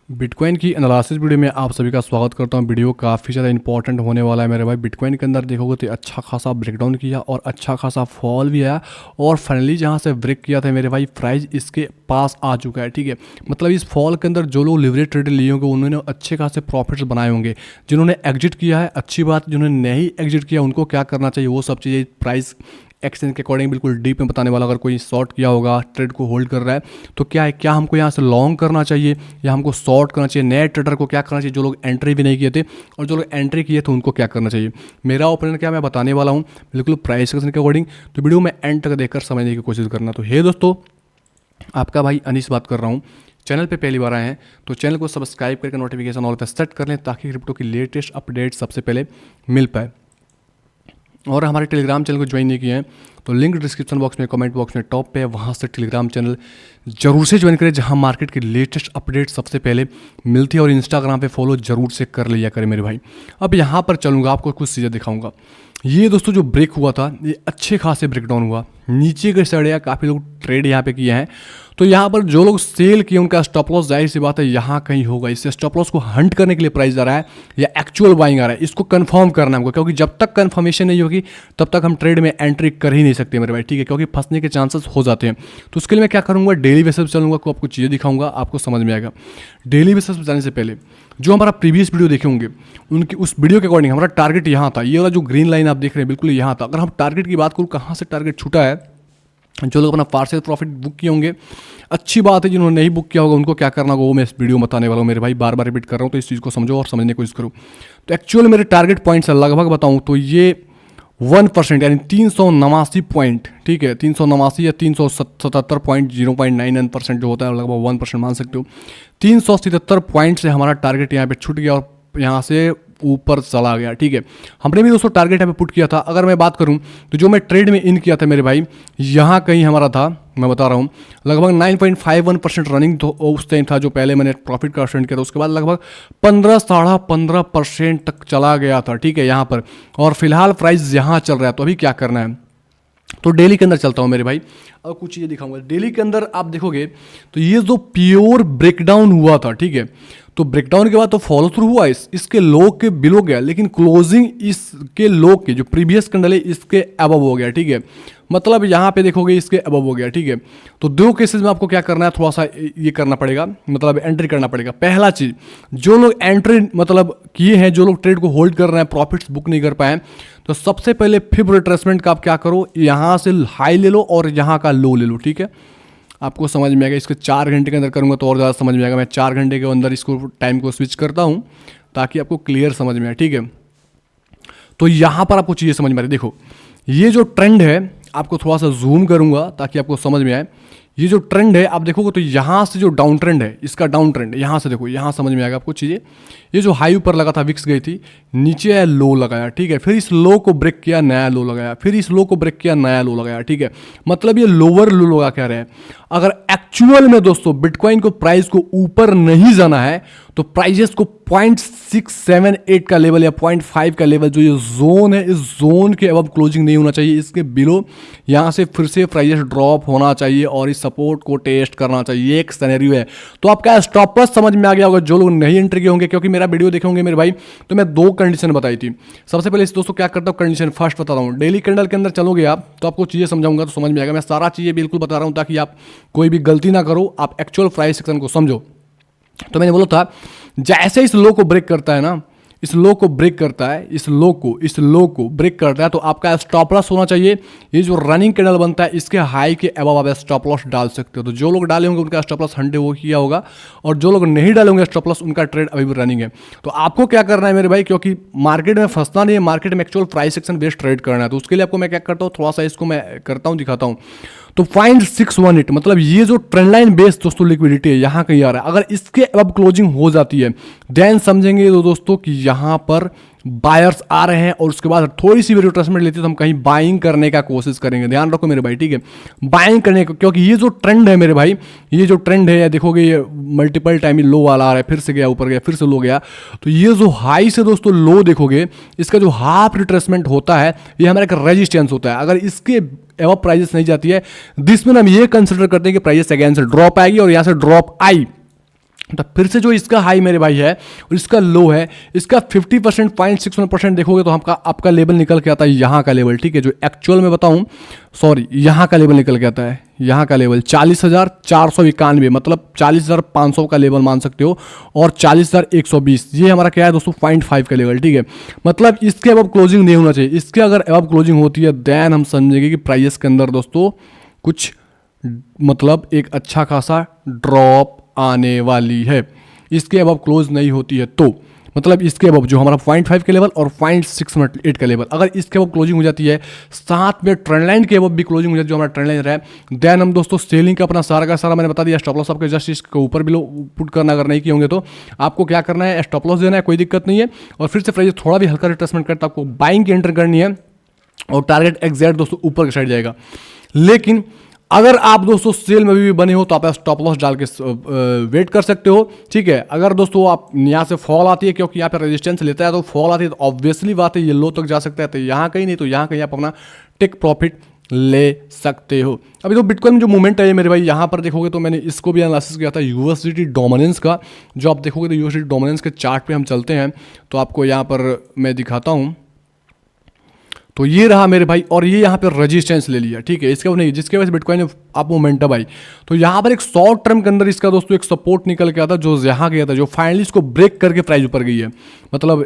Bitcoin की analysis video में आप सभी का स्वागत करता हूं। वीडियो काफ़ी ज़्यादा इंपॉर्टेंट होने वाला है मेरे भाई। बिटकॉइन के अंदर देखोगे तो अच्छा खासा ब्रेकडाउन किया और अच्छा खासा फॉल भी आया और फाइनली जहां से ब्रेक किया था मेरे भाई प्राइस इसके पास आ चुका है। ठीक है, मतलब इस फॉल के अंदर जो लोग लिवरेज ट्रेड लिए होंगे उन्होंने अच्छे खासे प्रॉफिट्स बनाए होंगे। जिन्होंने एग्जिट किया है अच्छी बात, जिन्होंने नहीं एग्जिट किया उनको क्या करना चाहिए वो सब चीज़ें प्राइस एक्सचेंज के अकॉर्डिंग बिल्कुल डीप में बताने वाला। अगर कोई शॉर्ट किया होगा, ट्रेड को होल्ड कर रहा है तो क्या हमको यहाँ से लॉन्ग करना चाहिए या हमको शॉर्ट करना चाहिए, नए ट्रेडर को क्या करना चाहिए, जो लोग एंट्री भी नहीं किए थे और जो लोग एंट्री किए थे उनको क्या करना चाहिए। मेरा ओपिनियन क्या मैं बताने वाला हूँ बिल्कुल प्राइस एक्शन के अकॉर्डिंग, तो वीडियो में एंड तक देखकर समझने की कोशिश करना। तो हे दोस्तों, आपका भाई अनीस बात कर रहा हूँ। चैनल पे पहली बार आए हैं तो चैनल को सब्सक्राइब करके नोटिफिकेशन ऑल पे सेट कर लें ताकि क्रिप्टो की लेटेस्ट अपडेट सबसे पहले मिल पाए। और हमारे टेलीग्राम चैनल को ज्वाइन नहीं किए हैं तो लिंक डिस्क्रिप्शन बॉक्स में, कमेंट बॉक्स में टॉप पे है, वहाँ से टेलीग्राम चैनल जरूर से ज्वाइन करें जहाँ मार्केट की लेटेस्ट अपडेट सबसे पहले मिलती है। और इंस्टाग्राम पे फॉलो जरूर से कर लिया करें मेरे भाई। अब यहाँ पर चलूँगा, आपको कुछ चीज़ें दिखाऊंगा। ये दोस्तों जो ब्रेक हुआ था ये अच्छे खासे ब्रेकडाउन हुआ, नीचे के साइड या काफ़ी लोग ट्रेड यहाँ पे किए हैं। तो यहाँ पर जो लोग सेल किए उनका स्टॉप लॉस जाहिर सी बात है यहाँ कहीं होगा। इससे स्टॉप लॉस को हंट करने के लिए प्राइस आ रहा है या एक्चुअल बाइंग आ रहा है, इसको कंफर्म करना है हमको, क्योंकि जब तक कंफर्मेशन नहीं होगी तब तक हम ट्रेड में एंट्री कर ही नहीं सकते मेरे भाई। ठीक है, क्योंकि फंसने के चांसेस हो जाते हैं। तो उसके लिए मैं क्या करूँगा, डेली बेसिस पर चलूँगा, आपको चीज़ें दिखाऊंगा, आपको समझ में आएगा। डेली बेसिस पर जाने से पहले जो हमारा प्रीवियस वीडियो देखे होंगे उनकी उस वीडियो के अकॉर्डिंग हमारा टारगेट यहाँ था। ये वाला जो ग्रीन लाइन आप देख रहे हैं बिल्कुल यहाँ था। अगर हम टारगेट की बात करूँ कहाँ से टारगेट छूटा है, जो लोग अपना पार्शियल प्रॉफिट बुक किए होंगे अच्छी बात है, जिन्होंने नहीं बुक किया होगा उनको क्या करना होगा वो मैं इस वीडियो में बताने वाला हूँ मेरे भाई। बार बार रिपीट कर रहा हूँ तो इस चीज़ को समझो और समझने की कोशिश करो। तो एक्चुअल मेरे टारगेट पॉइंट्स लगभग बताऊँ तो ये 1% यानी 389 पॉइंट, ठीक है 389 या 377.099% जो होता है लगभग 1% मान सकते हो। 377 पॉइंट से हमारा टारगेट यहाँ पे छूट गया और यहाँ से ऊपर चला गया। ठीक है, हमने भी दोस्तों टारगेट यहाँ पे पुट किया था। अगर मैं बात करूँ तो जो मैं ट्रेड में इन किया था मेरे भाई यहाँ कहीं हमारा था, मैं बता रहा हूँ लगभग 9.51% रनिंग तो उस टाइम था जो पहले मैंने प्रॉफिट का स्टेंड किया था। उसके बाद लगभग 15-15.5% तक चला गया था। ठीक है, यहाँ पर और फिलहाल प्राइस यहाँ चल रहा है। तो अभी क्या करना है, तो डेली के अंदर चलता हूँ मेरे भाई और कुछ चीज़ें दिखाऊंगा। डेली के अंदर आप देखोगे तो ये जो प्योर ब्रेकडाउन हुआ था, ठीक है, तो ब्रेकडाउन के बाद तो फॉलो थ्रू हुआ, इसके लो के बिलो गया, लेकिन क्लोजिंग इसके लो के जो प्रीवियस कैंडल है इसके अबव हो गया। ठीक है, मतलब यहाँ पे देखोगे इसके अबव हो गया। ठीक है, तो दो केसेस में आपको क्या करना है, थोड़ा सा ये करना पड़ेगा, मतलब एंट्री करना पड़ेगा। पहला चीज़, जो लोग एंट्री मतलब किए हैं, जो लोग ट्रेड को होल्ड कर रहे हैं, प्रॉफिट्स बुक नहीं कर पाए, तो सबसे पहले फिब रिट्रेसमेंट का आप क्या करो, यहाँ से हाई ले लो और यहाँ का लो ले लो। ठीक है, आपको समझ में आएगा। इसके 4 घंटे के अंदर करूँगा तो और ज़्यादा समझ में आएगा। मैं 4 घंटे के अंदर इसको टाइम को स्विच करता हूँ ताकि आपको क्लियर समझ में आए। ठीक है, तो यहाँ पर आपको चीज़ें समझ में आ रही। देखो ये जो ट्रेंड है, आपको थोड़ा सा जूम करूँगा ताकि आपको समझ में आए। ये जो ट्रेंड है आप देखोगे तो यहाँ से जो डाउन ट्रेंड है, इसका डाउन ट्रेंड यहाँ से देखो, यहाँ समझ में आएगा आपको चीज़ें। ये जो हाई ऊपर लगा था, विक्स गई थी, नीचे है लो लगाया। ठीक है, फिर इस लो को ब्रेक किया, नया लो लगाया, फिर इस लो को ब्रेक किया, नया लो लगाया। ठीक है, मतलब ये लोअर लो लगा क्या रहे हैं। अगर एक्चुअल में दोस्तों बिटकॉइन को प्राइस को ऊपर नहीं जाना है तो प्राइजेस को 0.678 का लेवल या 0.5 का लेवल जो ये जोन है, इस जोन के अब क्लोजिंग नहीं होना चाहिए। इसके बिलो यहाँ से फिर से प्राइजेस ड्रॉप होना चाहिए और इस सपोर्ट को टेस्ट करना चाहिए। ये एक सिनेरियो है। तो आपका स्टॉप लॉस समझ में आ गया होगा जो लोग नहीं एंट्री किए होंगे, क्योंकि मेरा वीडियो देखे होंगे मेरे भाई तो मैं 2 कंडीशन बताई थी। सबसे पहले दोस्तों क्या करता हूँ, कंडीशन फर्स्ट बता रहा हूँ। डेली कैंडल के अंदर चलोगे आप तो आपको चीज़ें समझाऊंगा तो समझ में आएगा। मैं सारा चीज़ें बिल्कुल बता रहा हूँ ताकि आप कोई भी गलती ना करो, आप एक्चुअल प्राइस सेक्शन को समझो। तो मैंने बोला था जैसे इस लो को ब्रेक करता है ना, इस लो को ब्रेक करता है, इस लो को ब्रेक करता है तो आपका स्टॉप लॉस होना चाहिए। ये जो रनिंग कैंडल बनता है इसके हाई के अबव आप स्टॉप लॉस डाल सकते हो। तो जो लोग डाले होंगे उनका स्टॉप लॉस 100 वो किया होगा और जो लोग नहीं डाले होंगे स्टॉप लॉस उनका ट्रेड अभी भी रनिंग है। तो आपको क्या करना है मेरे भाई, क्योंकि मार्केट में फंसना नहीं है, मार्केट में actual price section based trade करना है। तो उसके लिए आपको मैं क्या करता हूँ, थोड़ा सा इसको मैं करता हूँ, दिखाता हूँ। तो 0.618 मतलब ये जो ट्रेंड लाइन बेस्ड दोस्तों लिक्विडिटी है यहाँ कहीं आ रहा है। अगर इसके अब क्लोजिंग हो जाती है देन समझेंगे तो दोस्तों कि यहाँ पर बायर्स आ रहे हैं और उसके बाद थोड़ी सी भी रिट्रेसमेंट लेती है तो हम कहीं बाइंग करने का कोशिश करेंगे। ध्यान रखो मेरे भाई, ठीक है, बाइंग करने का, क्योंकि ये जो ट्रेंड है मेरे भाई, ये जो ट्रेंड है देखोगे ये मल्टीपल टाइम लो वाला आ रहा है, फिर से गया ऊपर गया, फिर से लो गया। तो ये जो हाई से दोस्तों लो देखोगे, इसका जो हाफ रिट्रेसमेंट होता है ये हमारा एक रेजिस्टेंस होता है। अगर इसके एवं प्राइजेस नहीं जाती है, जिसमें हम ये कंसिडर करते हैं कि प्राइजेस अगेन से ड्रॉप आएगी और यहाँ से ड्रॉप आई तो फिर से जो इसका हाई मेरे भाई है और इसका लो है, इसका 50% 0.61% देखोगे तो आपका लेवल निकल के आता है यहाँ का लेवल, ठीक है, जो एक्चुअल में बताऊँ, सॉरी, यहाँ का लेवल निकल के आता है, यहाँ का लेवल 40,491, मतलब 40,500 का लेवल मान सकते हो, और 40,120 ये हमारा क्या है दोस्तों 0.5 का लेवल, ठीक है। मतलब इसके अब क्लोजिंग नहीं होना चाहिए। इसके अगर अब क्लोजिंग होती है देन हम समझेंगे कि प्राइस के अंदर दोस्तों कुछ मतलब एक अच्छा खासा ड्रॉप आने वाली है। इसके अब क्लोज नहीं होती है तो मतलब इसके अब जो हमारा 0.5 के लेवल और 0.68 का लेवल, अगर इसके अब क्लोजिंग हो जाती है, साथ में ट्रेंड लाइन के अब भी क्लोजिंग हो जाती है, जो हमारा ट्रेंड लाइन रहा है, देन हम दोस्तों सेलिंग का अपना सारा का सारा मैंने बता दिया। स्टॉप लॉस आपके जस्ट इसके ऊपर भी पुट करना, अगर नहीं किए होंगे तो आपको क्या करना है, स्टॉप लॉस देना है, कोई दिक्कत नहीं है। और फिर से प्राइस थोड़ा भी हल्का रिट्रेसमेंट करता है, आपको बाइंग की एंटर करनी है और टारगेट एग्जैक्ट दोस्तों ऊपर की साइड जाएगा। लेकिन अगर आप दोस्तों सेल में भी बने हो तो आप स्टॉप लॉस डाल के वेट कर सकते हो, ठीक है। अगर दोस्तों आप यहाँ से फॉल आती है, क्योंकि यहाँ पे रेजिस्टेंस लेता है तो फॉल आती है, तो ऑब्वियसली बात है ये लो तक जा सकता है, तो यहाँ कहीं नहीं तो यहाँ कहीं आप अपना टेक प्रॉफिट ले सकते हो। अभी तो बिटकॉइन में जो मूवमेंट है मेरे भाई, यहाँ पर देखोगे तो मैंने इसको भी एनालिसिस किया था यूएसडीटी डोमिनेंस का। जो आप देखोगे तो यूएसडीटी डोमिनेंस के चार्ट पे हम चलते हैं तो आपको यहाँ पर मैं दिखाता हूँ। तो ये रहा मेरे भाई, और ये यहाँ पे रेजिस्टेंस ले लिया, ठीक है। इसके नहीं, जिसके वजह से बिटकॉइन आप मोमेंटम आई, तो यहाँ पर एक शॉर्ट टर्म के अंदर इसका दोस्तों एक सपोर्ट निकल के आता, जो यहाँ गया था, जो फाइनली इसको ब्रेक करके प्राइस ऊपर गई है, मतलब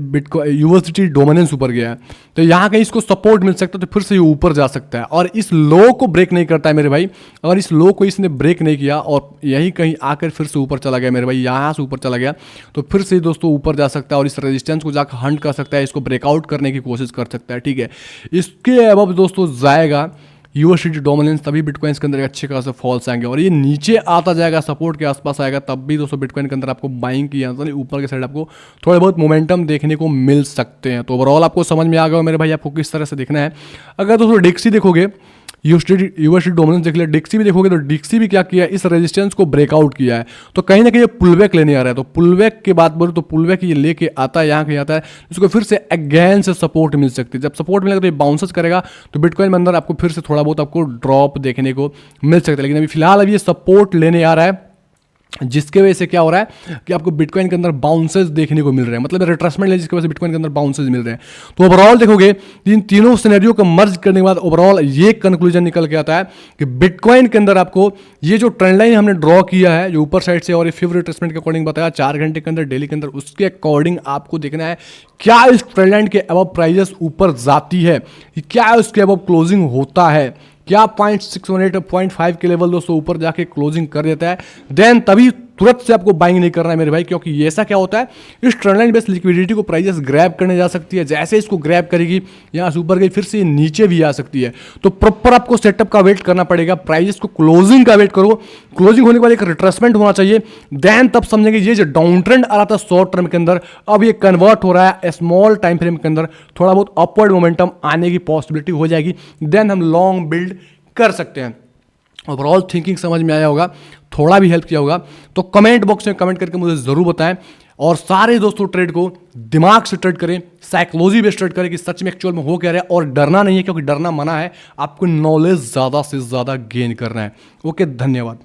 बिटकॉइन यूएसडीटी डोमिनेंस ऊपर गया है। तो यहाँ कहीं इसको सपोर्ट मिल सकता है, तो फिर से ये ऊपर जा सकता है। और इस लो को ब्रेक नहीं करता है मेरे भाई, अगर इस लो को इसने ब्रेक नहीं किया और यही कहीं आकर फिर से ऊपर चला गया मेरे भाई, यहाँ से ऊपर चला गया, तो फिर से दोस्तों ऊपर जा सकता है और इस रेजिस्टेंस को जाकर हंट कर सकता है, इसको ब्रेकआउट करने की कोशिश कर सकता है, ठीक है। इसके अब दोस्तों जाएगा यूएसडीटी डोमिनेंस, तभी बिटकॉइन के अंदर अच्छे खासे फॉल्स आएंगे, और ये नीचे आता जाएगा, सपोर्ट के आसपास आएगा, तब भी दोस्तों बिटकॉइन के अंदर आपको बाइंग की ऊपर के साइड आपको थोड़े बहुत मोमेंटम देखने को मिल सकते हैं। तो ओवरऑल आपको समझ में आ गया मेरे भाई, आपको किस तरह से देखना है। अगर दोस्तों डिक्सी देखोगे, यूएसडीटी डोमिनेंस देख लिया, डिक्सी भी देखोगे तो डिक्सी भी क्या किया है, इस रेजिस्टेंस को ब्रेकआउट किया है, तो कहीं ना कहीं ये पुलबैक लेने आ रहा है। तो पुलबैक की बात बोलो तो पुलबैक ये लेके आता है, यहाँ कहीं आता है, इसको फिर से अगेन से सपोर्ट मिल सकती है। जब सपोर्ट मिलेगा तो ये बाउंसेस करेगा, तो बिटकॉइन में अंदर आपको फिर से थोड़ा बहुत आपको ड्रॉप देखने को मिल सकता है। लेकिन अभी फिलहाल अभी ये सपोर्ट लेने आ रहा है, जिसके वजह से क्या हो रहा है कि आपको बिटकॉइन के अंदर बाउंसेस देखने को मिल रहे हैं, मतलब रिट्रेसमेंट है, जिसकी वजह से बिटकॉइन के अंदर बाउंसेस मिल रहे हैं। तो ओवरऑल देखोगे इन तीनों सिनेरियो को मर्ज करने के बाद ओवरऑल ये कंक्लूजन निकल के आता है कि बिटकॉइन के अंदर आपको ये जो ट्रेंड लाइन हमने ड्रॉ किया है, जो ऊपर साइड से और ये 5 रिट्रेसमेंट के अकॉर्डिंग बताया 4 घंटे के अंदर डेली के अंदर, उसके अकॉर्डिंग आपको देखना है क्या इस ट्रेंड लाइन के अब प्राइजेस ऊपर जाती है, क्या उसके अब क्लोजिंग होता है, क्या 0.618 0.5 के लेवल दोस्तों ऊपर जाके क्लोजिंग कर देता है, देन तभी तुरंत से आपको बाइंग नहीं करना है मेरे भाई, क्योंकि ये ऐसा क्या होता है, इस ट्रेंड लाइन बेस्ड लिक्विडिटी को प्राइजेस ग्रैब करने जा सकती है, जैसे इसको ग्रैब करेगी यहाँ से ऊपर गई, फिर से नीचे भी आ सकती है। तो प्रॉपर आपको सेटअप का वेट करना पड़ेगा, प्राइजेस को क्लोजिंग का वेट करो, क्लोजिंग होने के बाद एक रिट्रेसमेंट होना चाहिए, देन तब समझेंगे ये जो डाउन ट्रेंड आ रहा था शॉर्ट टर्म के अंदर, अब ये कन्वर्ट हो रहा है स्मॉल टाइम फ्रेम के अंदर, थोड़ा बहुत अपवर्ड मोमेंटम आने की पॉसिबिलिटी हो जाएगी, देन हम लॉन्ग बिल्ड कर सकते हैं। ओवरऑल थिंकिंग समझ में आया होगा, थोड़ा भी हेल्प किया होगा तो कमेंट बॉक्स में कमेंट करके मुझे ज़रूर बताएं। और सारे दोस्तों ट्रेड को दिमाग से ट्रेड करें, साइकोलॉजी बेस्ड ट्रेड करें कि सच में एक्चुअल में हो क्या रहा है, और डरना नहीं है, क्योंकि डरना मना है, आपको नॉलेज ज़्यादा से ज़्यादा गेन करना है। ओके, धन्यवाद।